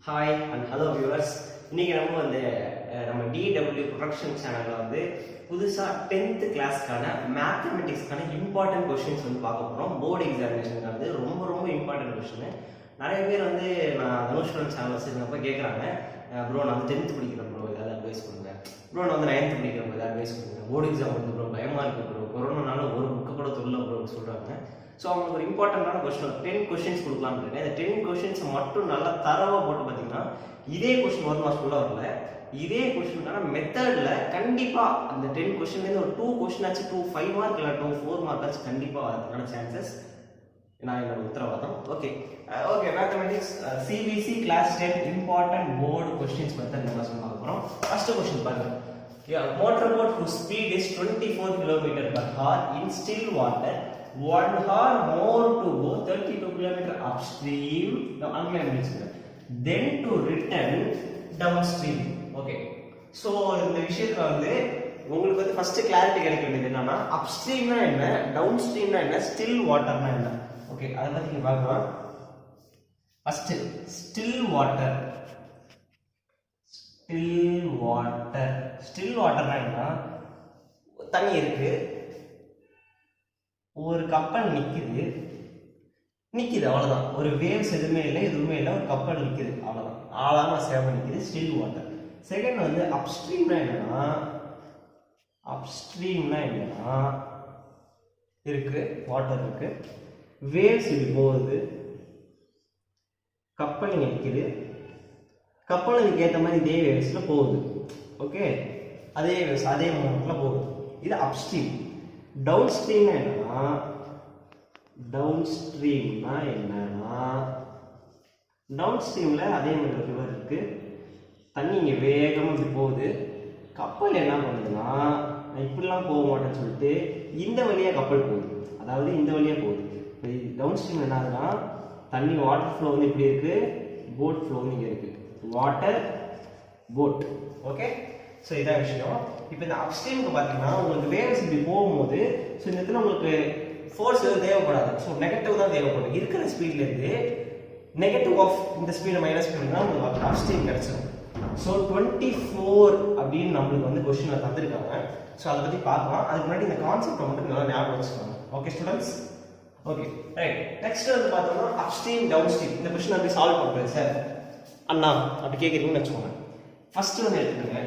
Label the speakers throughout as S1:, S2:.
S1: Hi and hello viewers. இன்னைக்கு நம்ம DW production சேனல்ல புதுசாக 10th கிளாஸ்க்கான மேத்தமெட்டிக்ஸ்க்கான இம்பார்ட்டன்ட் கொஸ்டின்ஸ் பார்க்க போகிறோம். போர்டு எக்ஸாமினேஷனுக்கு ரொம்ப ரொம்ப இம்பார்ட்டன்ட் கொஸ்டின். நிறைய பேர் நான் தனுஷ்வரன் சேனல் வச்சுருந்தப்போ கேட்குறாங்க, ப்ரோ நான் 10th படிக்கிறேன் ப்ரோ, ஏதாவது அட்வைஸ் கொடுங்க. ப்ரோ நான் 9th படிக்கிறேன் ப்ரோ, ஏதாவது அட்வைஸ் கொடுங்க. போர்டு எக்ஸாம் வந்து ப்ரோ பயமாக இருக்குது ப்ரோ, கொரோனானால ஒரு புக்கு கூட தொல்லை ப்ரோ சொல்கிறாங்க. ஸோ அவங்களுக்கு ஒரு இம்பார்ட்டண்டான கொஸ்டின் 10 கொஸ்டின்ஸ் கொடுக்கலாம்னு இருக்கேன். இந்த 10 கொஸ்டின்ஸ் மட்டும் நல்லா தரவாக போட்டு பார்த்தீங்கன்னா இதே கொஸ்டின் ஒரு மாதம் ஃபுல்லாக வரல, இதே கொஸ்டினுக்கான மெத்தடில் கண்டிப்பாக அந்த 10 கொஸ்டின்லேருந்து ஒரு 2 கொஸ்டின் ஆச்சு 5 மார்க் இல்லை 4 மார்க் ஆச்சு கண்டிப்பாக வரதுக்கான சான்சஸ் நான் என்னோட உத்தரவாதம். Okay mathematics CBSE class 10 important board questions பற்றி நம்ம சொல்ல போகிறோம். ஃபர்ஸ்ட் கொஸ்டின் பாருங்க. Motorboat whose speed is 24 km/h in still water, 1 hour more to go 32 km upstream, then to return downstream. Okay, so இந்த விஷயத்துல உங்களுக்கு ஃபர்ஸ்ட் கிளாரிட்டி கிடைக்க வேண்டியது என்னன்னா, அப்ஸ்ட்ரீம்னா என்ன, டவுன்ஸ்ட்ரீம்னா என்ன, ஸ்டில் வாட்டர்னா என்ன. ஓகே, அதை பத்தி நீங்க பார்க்கலாம். First still water. ஸ்டில் வாட்டர்னா என்ன, தண்ணி இருக்கு, ஒரு கப்பல் நிக்குது அவ்வளவுதான். ஒரு வேவ்ஸ் எதுவுமே இல்லை, ஒரு கப்பல் நிக்குது அவ்வளவுதான், ஆழமா சேவை நிக்குது, ஸ்டில் வாட்டர். செகண்ட் அப்ஸ்ட்ரீம்னா என்னன்னா இருக்கு, வாட்டர் இருக்கு, வேவ்ஸ் இது போகுது, கப்பல் நிக்குது, கப்பலுக்கு ஏற்ற மாதிரி இதே வேவ்ஸ்ல போகுது. ஓகே, அதே வேவ்ஸ் அதே மோட்ல போகுது, இது அப்ஸ்ட்ரீம். டவுன்ஸ்ட்ரீம்னா என்னன்னா டவுன்ஸ்ட்ரீம்ல அதே மாதிரி ரிவர் இருக்கு, தண்ணி இங்க வேகமா இப்படி போகுது, கப்பல் என்ன பண்ணுதுன்னா இப்படிலாம் போக மாட்டேன்னு சொல்லிட்டு இந்த வழியா கப்பல் போகுது, அதாவது இந்த வழியா போகுது. டவுன்ஸ்ட்ரீம் என்ன ஆகுதுன்னா தண்ணி வாட்டர் ஃப்ளோ இப்படி இருக்கு, போட் ஃப்ளோ இங்க இருக்கு, வாட்டர் போட். ஓகே, ஸோ இதான் விஷயம். இப்போ இந்த அப்ஸ்ட்ரீமுக்கு பார்த்தீங்கன்னா உங்களுக்கு வேவ்ஸ் இப்படி போகும்போது ஸோ இந்த இடத்துல உங்களுக்கு ஃபோர்ஸ் எதுவும் தேவைப்படாது, ஸோ நெகட்டிவ் தான் தேவைப்படும். இருக்கிற ஸ்பீட்லேருந்து நெகட்டிவ் ஆஃப் இந்த ஸ்பீடை மைனஸ் பண்ணினா உங்களுக்கு அப்ஸ்ட்ரீம் கிடைச்சிடும். ஸோ 24 அப்படின்னு நம்மளுக்கு கொஸ்டின் தந்துருக்காங்க. ஸோ அதை பற்றி பார்க்கலாம். அதுக்கு முன்னாடி இந்த கான்செப்டை மட்டும் நல்லா ஞாபகம் வச்சுக்கோங்க. Okay students, okay right. Next பார்த்தோம்னா அப்ஸ்ட்ரீம் டவுன்ஸ்ட்ரீம். இந்த கொஸ்டின் அப்படி சால்வ் பண்ணுறேன் சார் அண்ணா அப்படி கேட்குறீங்கன்னு வச்சுக்கோங்க. ஃபர்ஸ்ட் எடுத்துக்கோங்க,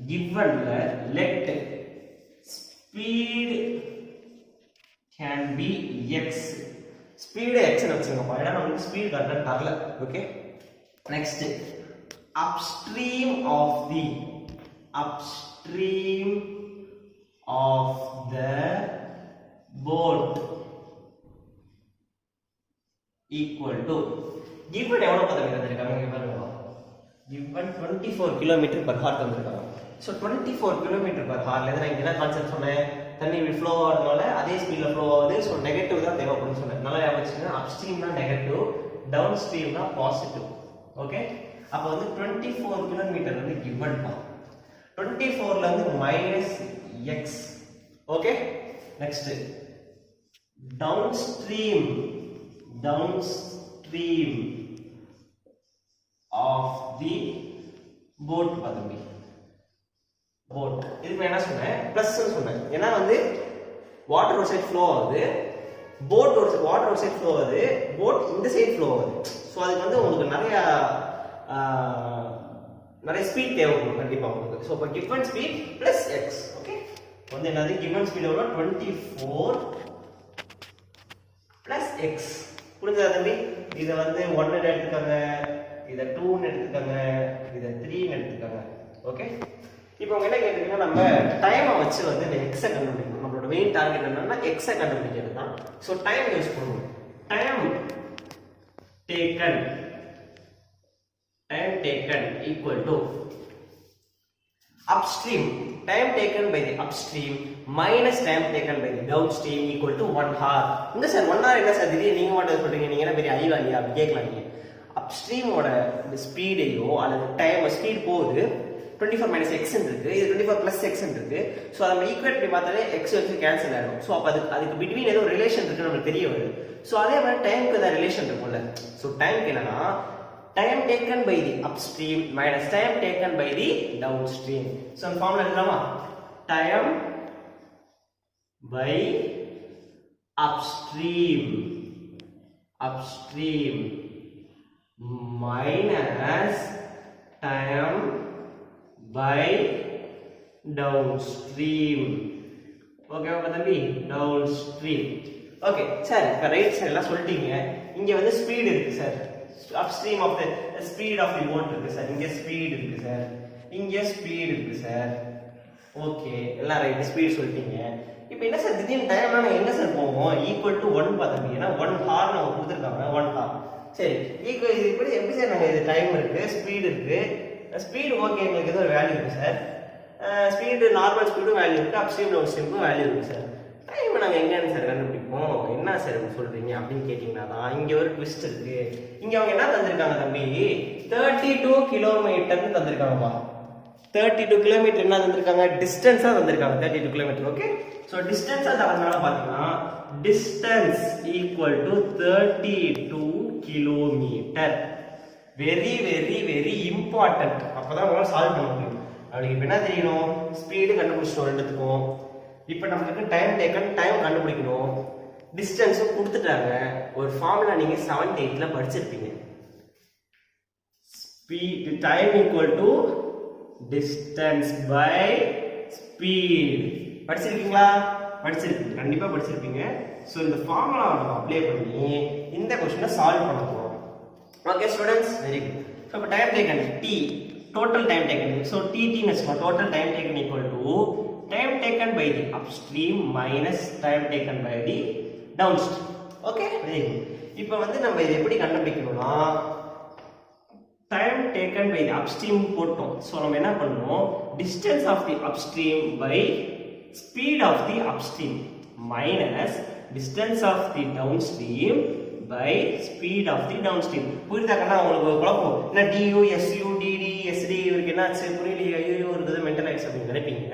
S1: கிவன்ல let speed can be X, speed எக்ஸ்னு வச்சுக்கோங்க, ஏன்னா நம்மளுக்கு ஸ்பீட் கரெக்டாக தரல. Okay, next upstream of the boat equal to given எவ்வளவு பதவி தந்திருக்காங்க இங்க பாருங்க, given 24 km/h தந்திருக்காங்க. சோ 24 km/h ல நான் என்ன கான்செப்ட் சொன்னேன், தண்ணி ஃப்ளோ ஆகிறதுனால அதே ஸ்பீட்ல ஃப்ளோ ஆகுது, சோ நெகட்டிவ் தான் தேவைப்படும்னு சொன்னேன். நல்லா ஞாபகம் வச்சுக்கோங்க, அப்ஸ்ட்ரீம்னா நெகட்டிவ், டவுன்ஸ்ட்ரீம்னா பாசிட்டிவ். ஓகே, அப்போ 24 கிலோமீட்டர் given தான், 24ல minus X. Okay, next downstream of the boat பதவி, போட் இதுக்கு என்ன சொன்னேன், பிளஸ் சொன்னேன். ஏன்னா வாட்டர் ஒரு சைடு ஃப்ளோ ஆகுது, போட் வாட்டர் ஒரு சைடு ஃப்ளோ ஆகுது, போட் இந்த சைடு ஃப்ளோ ஆகுது. ஸோ அதுக்கு உங்களுக்கு நிறைய ஸ்பீட் தேவைப்படும் கண்டிப்பா உங்களுக்கு. ஸோ இப்போ given speed plus x. Okay, என்னது given speed எவ்வளோ 24 plus x. புரிஞ்சதா தம்பி? இதை 1 எடுத்துக்கோங்க, இதை 2 எடுத்துக்கோங்க, இதை 3 எடுத்துக்கோங்க. ஓகே, இப்போ அவங்க என்ன கேட்டீங்கன்னா நம்ம டைமை வச்சு இந்த எக்ஸை கண்டுபிடிக்கணும். நம்மளோட மெயின் டார்கெட் என்னன்னா எக்ஸை கண்டுபிடிக்கிறது தான். ஸோ டைம் யூஸ் பண்ணுவோம். Time taken equal to upstream, time taken by the upstream minus time taken by the downstream equal to 1 hour. இந்த சார் 1 hour என்ன சார் திடீர்னு நீங்க மட்டும் சொல்றீங்க, நீங்க என்ன பெரிய அறிவாளியா அப்படி கேட்கலாம். நீங்க அப்ஸ்ட்ரீமோட ஸ்பீடையோ அல்லது டைம் ஸ்பீட் போகுது 24 minus x இருக்கு, இது 24 plus x இருக்கு. ஸோ அதை நம்ம ஈக்குவேட் பண்ணி பார்த்தாலே x கேன்சல் ஆகிடும். ஸோ அப்போ அதுக்கு பிட்வீன் ஏதோ ரிலேஷன் இருக்கு நமக்கு தெரிய வருது. ஸோ அதே மாதிரி டைமுக்கு ஏதாவது ரிலேஷன் இருக்கும்ல. ஸோ டைமுக்கு என்னன்னா time taken by the upstream minus time taken by the downstream. So இந்த ஃபார்முலா எழுதலாமா? time by upstream minus time by downstream. Okay okay தம்பி, downstream. ஓகே சார், இப்போ ரைட் சைடு எல்லாம் சொல்லிட்டீங்க. இங்க வந்து ஸ்பீட் இருக்கு sir, upstream of the speed of the boat இருக்கு சார். இங்க ஸ்பீட் இருக்கு சார், இங்க ஸ்பீட் இருக்கு சார். ஓகே, எல்லாம் ரைட், ஸ்பீட் சொல்லிட்டீங்க. இப்போ என்ன சார் திடீர்னு டைம்னா நான் என்ன சார் போவோம்? ஈக்குவல் டு 1 பார்த்தீங்க. ஏன்னா 1 ஹார் நம்ம கொடுத்துருக்காங்க, 1 ஹார். சரி, ஈக்குவல் இது எப்படி சார் நாங்கள் இது டைம் இருக்கு, ஸ்பீடு இருக்கு. ஸ்பீடு ஓகே, எங்களுக்கு ஏதோ ஒரு வேல்யூ இருக்கு சார். ஸ்பீடு நார்மல் ஸ்பீடும் வேல்யூ இருக்கு, அப்ஸ்ட்ரீம் டவுன்ஸ்ட்ரீமுக்கும் வேல்யூ இருக்கு சார். டைம் நாங்கள் எங்கன்னு சார் கண்டுபிடிப்போம்? என்ன சார் சொல்றீங்க அப்படின்னு கேட்டீங்கன்னா தான் இங்க ஒரு ட்விஸ்ட் இருக்கு. இங்க அவங்க என்ன தந்திருக்காங்க தம்பி? 32 கிலோமீட்டர்னு தந்திருக்காங்கப்பா. 32 கிலோமீட்டர் என்ன தந்திருக்காங்க? டிஸ்டன்ஸா தந்திருக்காங்க 32 கிலோமீட்டர். ஓகே, ஸோ டிஸ்டன்ஸா தரதுனால பார்த்தீங்கன்னா distance equal to 32 kilometre. Very very very important. அப்பதான் உங்களால் சால்வ் பண்ண முடியும். அவளுக்கு இப்போ என்ன தெரியணும்? ஸ்பீடு கண்டுபிடிச்சிட்டோம் ரெண்டுத்துக்கும். இப்போ நம்மளுக்கு டைம் டேக்கன், டைம் கண்டுபிடிக்கணும். டிஸ்டன்ஸும் கொடுத்துட்டாங்க. ஒரு ஃபார்முலா நீங்க 7th 8th படிச்சிருப்பீங்க. Speed time equal to distance by speed. படிச்சிருக்கீங்களா? படிச்சிருப்பீங்க, கண்டிப்பா படிச்சிருப்பீங்க. ஸோ இந்த ஃபார்முலா நம்ம அப்ளை பண்ணி இந்த கொஸ்டினை சால்வ் பண்ண போறோம். Okay students, very good. So இப்போ time taken T, total time taken. So டிடின்னு வச்சுக்கோங்க. Total time taken equal to time taken by the upstream minus time taken by the downstream. Okay, very good. இப்போ வந்து நம்ம இதை எப்படி கண்டுபிடிக்கணும்னா time taken by the upstream போட்டோம். So நம்ம என்ன பண்ணணும்? distance of the upstream by speed of the upstream minus distance of the downstream by speed of the downstream. புரியுதாக்கண்ணா? உங்களுக்கு குழப்பம் என்ன? du su dd sd இவருக்கு என்ன ஆச்சு? புரியலையே, ஐயோ இருக்குது மென்டல் ஆயிடுச்சு அப்படின்னு நினைப்பீங்க.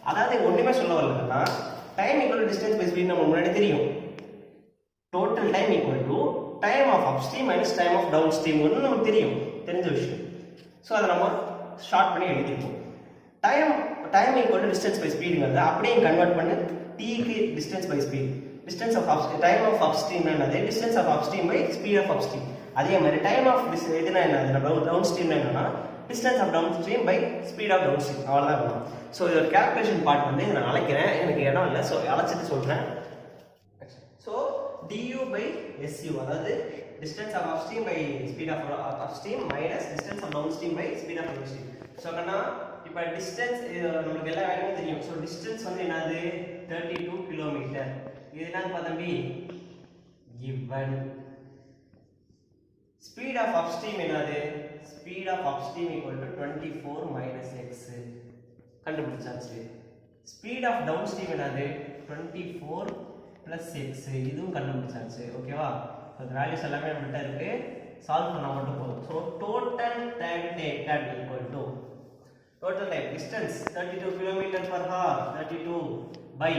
S1: அதாவது ஒண்ணுமே சொல்ல வரலன்னா time equal to distance by speed நம்ம முன்னாடி தெரியும். Total time equal to time of upstream minus time of downstream ஒன்று நமக்கு தெரியும், தெரிஞ்ச விஷயம். ஸோ அதை நம்ம ஷார்ட் பண்ணி எழுதிருப்போம். Time equal to distance by ஸ்பீடுங்கிறது அப்படியே கன்வெர்ட் பண்ணி டீக்கு distance by speed. Distance of time of upstream என்னது? Distance of upstream by speed of upstream. அதே மாதிரி டைம் ஆஃப் இதுனா என்னது? டவுன்ஸ்ட்ரீம் என்னன்னா distance of downstream by speed of downstream. அவ்வளவுதான் வரும். சோ இதோட கால்குலேஷன் பார்ட் வந்து நான் அழைக்கிறேன், எனக்கு இடம் இல்ல, சோ அழைச்சிட்டு சொல்றேன். சோ du by su அதாவது distance of upstream by speed of upstream minus distance of downstream by speed of downstream. So கண்ணா இப்போ டிஸ்டன்ஸ் நமக்கு எல்லா வேல்யூவும் தெரியும். சோ டிஸ்டன்ஸ் வந்து என்னது? 32 கிலோமீட்டர். இது என்னன்னு பார்த்தம்பி? given. Speed of upstream என்னது? Speed of upstream equal to 24 minus x. கண்டுபிடிச்சாச்சு. Speed of downstream என்னது? 24 plus x. இதுவும் கண்டுபிடிச்சாச்சு. ஓகேவா? அந்த வேல்யூஸ் எல்லாமே நம்மகிட்ட இருக்கு, சால்வ் பண்ணா மட்டும் போதும். So total time taken equal to total time distance 32 km per hour, 32 by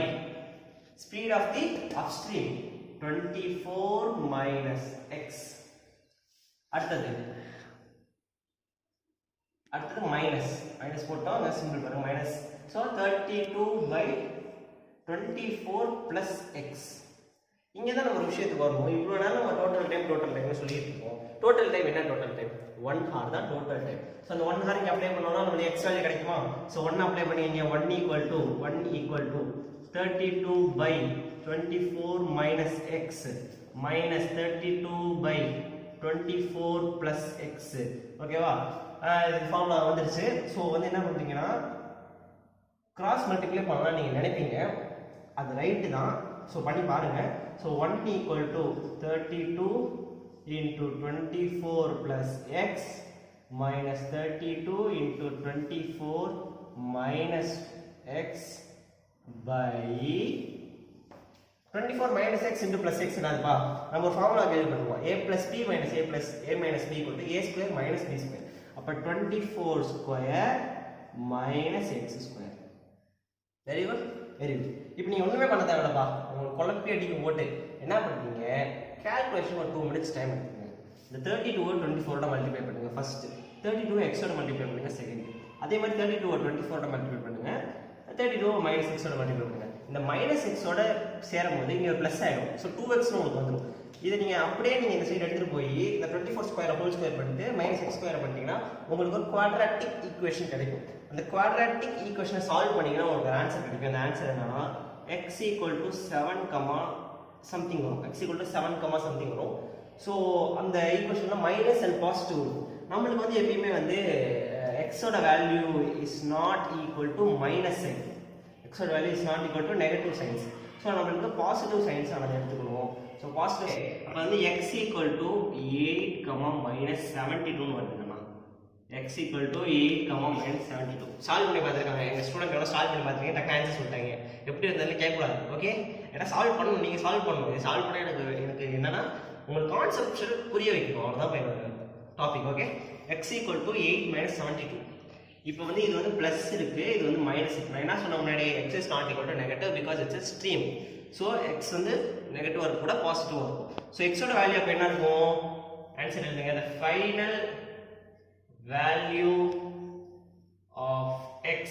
S1: speed of the upstream 24 minus x. அடுத்தது மைனஸ் போட்டோம், அந்த சிம்பிள் பாருங்க minus. So 32 by 24 plus x. இங்கே தான் நம்ம ஒரு விஷயத்துக்கு வரணும். இவ்வளோ நேரம் நம்ம டோட்டல் டைம் சொல்லிட்டு இருக்கோம். டோட்டல் டைம் என்ன? டோட்டல் டைம் 1 hour தான் டோட்டல் டைம். ஸோ அந்த 1 hour இங்கே அப்ளை பண்ணோம்னா நம்மளுக்கு எக்ஸ் வேல்யூ கிடைக்குமா? ஸோ 1 அப்ளை பண்ணி 1 equal to 32 by 24 minus x minus 32 by 24 plus x. ஓகேவா? இது ஃபார்முலா வந்துருச்சு. ஸோ வந்து என்ன பண்ணுறீங்கன்னா கிராஸ் மல்டிப்ளை பண்ணலாம் நீங்கள் நினைப்பீங்க, அது ரைட்டு தான். ஸோ பண்ணி பாருங்க. So 1 equal to 32 into 24 plus x minus 32 into 24 minus x by 24 minus x into plus x என்னதுப்பா? நம்ம ஒரு ஃபார்முலா கேல்குலேட் பண்ணுவோம். a plus b minus a plus a minus b equal to a square minus b square. அப்ப 24 square minus x square. Very good, very good. இப்போ நீங்க ஒண்ணுமே பண்ண தேவையில்லப்பா. உங்களுக்கு குழப்பி அடிக்கும் போட்டு என்ன பண்றீங்க? கால்குலேஷன் ஒரு 2 minutes டைம் எடுத்துக்கங்க. இந்த 32 24 மல்டிப்ளை பண்ணுங்க ஃபர்ஸ்ட், 32 எக்ஸோட மல்டிப்ளை பண்ணுங்க செகண்ட், அதே மாதிரி 32 24 மல்டிப்ளை பண்ணுங்க, 32 மைனஸ் எக்ஸோட மல்டிப்ளை பண்ணுங்க. இந்த மைனஸ் எக்ஸோட சேரும் போது இங்க ஒரு பிளஸ் ஆயிடும். ஸோ 2x உங்களுக்கு வந்துடும். இதை நீங்க அப்படியே நீங்க இந்த சைடு எடுத்துட்டு போய் இந்த 24 ஸ்கொயர் ஹோல் ஸ்கொயர் பண்ணிட்டு மைனஸ் எக்ஸ் ஸ்கொயர் பண்ணிட்டீங்கன்னா உங்களுக்கு ஒரு குவாட்ராட்டிக் ஈக்குவேஷன் கிடைக்கும். அந்த குவாட்ராட்டிக் ஈக்குவேஷனை சால்வ் பண்ணீங்கன்னா உங்களுக்கு ஆன்சர் கிடைக்கும். அந்த ஆன்சர் என்னன்னா x = 7, something வரும். x = 7, something வரும். ஸோ அந்த ஈக்குவேஷன்ல மைனஸ் அண்ட் பாசிட்டிவ் இருக்கும். நம்மளுக்கு வந்து எப்பயுமே வந்து எக்ஸோட value is not equal to minus sign, எக்ஸோட value is not equal to negative signs. So நம்மளுக்கு பாசிட்டிவ் சைன்ஸ் நம்ம எடுத்துக்கணும். ஸோ பாசிட்டிவ் அப்போ வந்து x = 8, -72 வருதுங்கண்ணா. x = 8, -72 சால்வ் பண்ணி பார்த்துருக்காங்க எங்கள் ஸ்டூடெண்ட் எல்லாம் சால்வ் பண்ணி பார்த்துருக்கீங்க, டக்கு ஆன்சர் சொல்லிட்டாங்க. எப்படி இருந்தாலும் கேட்கக்கூடாது. ஓகே, ஏன்னா சால்வ் பண்ணணும், நீங்கள் சால்வ் பண்ணணும். இது சால்வ் பண்ண எனக்கு என்னன்னா உங்களுக்கு கான்செப்ட் புரிய வைக்கணும், அவ்வளோதான் என்னோட டாபிக். Okay, x = 8 - 72. இப்போ வந்து இது வந்து பிளஸ் இருக்கு, இது வந்து மைனஸ் இருக்கு. நான் என்ன சொன்ன முன்னாடி x is not equal to negative because it's a stream. So x வந்து நெகட்டிவ் இருக்கும் கூட பாசிட்டிவ் இருக்கும். ஸோ எக்ஸோட வேல்யூ அப்போ என்ன இருக்கும்? ஆன்சர் எழுதுங்க. the final value of x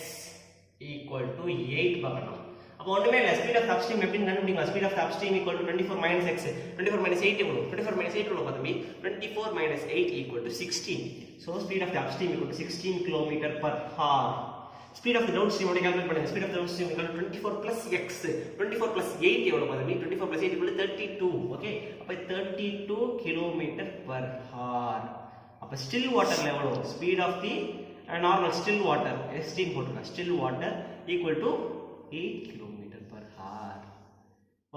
S1: = 8 பார்க்கணும். அப்போ ஒண்ணுமே இல்லை, ஸ்பீட் ஆஃப் அப்ஸ்ட்ரீம் எப்படின்னு கண்டுபிடிக்கலாம். ஸ்பீட் ஆஃப் அப்ஸ்ட்ரீம் = 24 - x, 24 - 8 எவ்வளோ? 24 - 8 எவ்வளோ பார்த்தா 24 - 8 = 16. So speed of upstream = 16 km/h. Speed of downstream ஓட கால்குலேட் பண்ணுங்க. ஸ்பீட் ஆஃப் டவுன்ஸ்ட்ரீம் = 24 + x, 24 + 8 எவ்வளோ பார்த்தா 24 + 8 = 32. ஓகே, அப்போ 32 km/h. அப்போ ஸ்டில் வாட்டர்ல எவ்வளோ? Speed of the normal still water S-T போட்டுருங்க. Still water = 8 km/h.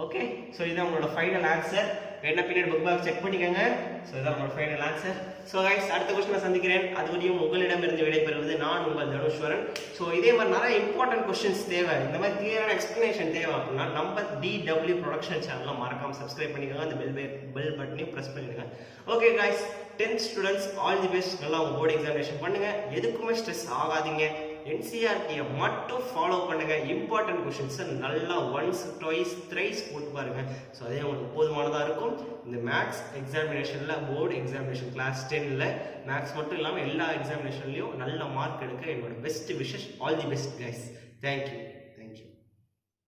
S1: Okay, so இதான் உங்களோட ஃபைனல் ஆன்சர். என்ன பின்னாடி புக் பேக் செக் பண்ணிக்கோங்க. ஸோ இதான் உங்களோட ஃபைனல் ஆன்சர். ஸோ கைஸ், அடுத்த கொஸ்டின் சந்திக்கிறேன். அதுவரையும் உங்களிடமிருந்து விடைபெறுவது நான் உங்கள் தனுஷ்வரன். ஸோ இதே மாதிரி நிறைய இம்பார்ட்டன்ட் கொஸ்டின்ஸ் தேவை, இந்த மாதிரி கிளியரான எக்ஸ்பிளனேஷன் தேவை அப்படின்னா நம்ம DW ப்ரொடக்ஷன் சேனலை மறக்காம சப்ஸ்கிரைப் பண்ணிக்கோங்க. அந்த பெல் பட்டனையும் ப்ரெஸ் பண்ணிடுங்க. Okay guys, 10th students all the best. நல்லா உங்க போர்டு எக்ஸாமினேஷன் பண்ணுங்க. எதுக்குமே ஸ்ட்ரெஸ் ஆகாதீங்க. NCERT-யை மட்டும் ஃபாலோ பண்ணுங்க. இம்பார்ட்டன்ட் கொஸ்டின்ஸை நல்லா ஒன்ஸ் ட்வைஸ் த்ரைஸ் போட்டு பாருங்க. ஸோ அதே உங்களுக்கு போதுமானதாக இருக்கும். இந்த மேக்ஸ் எக்ஸாமினேஷனில் போர்டு எக்ஸாமினேஷன் கிளாஸ் 10ல் மேக்ஸ் மட்டும் இல்லாமல் எல்லா எக்ஸாமினேஷன்லையும் நல்ல மார்க் எடுக்க என்னோட best wishes. All the best guys. Thank you.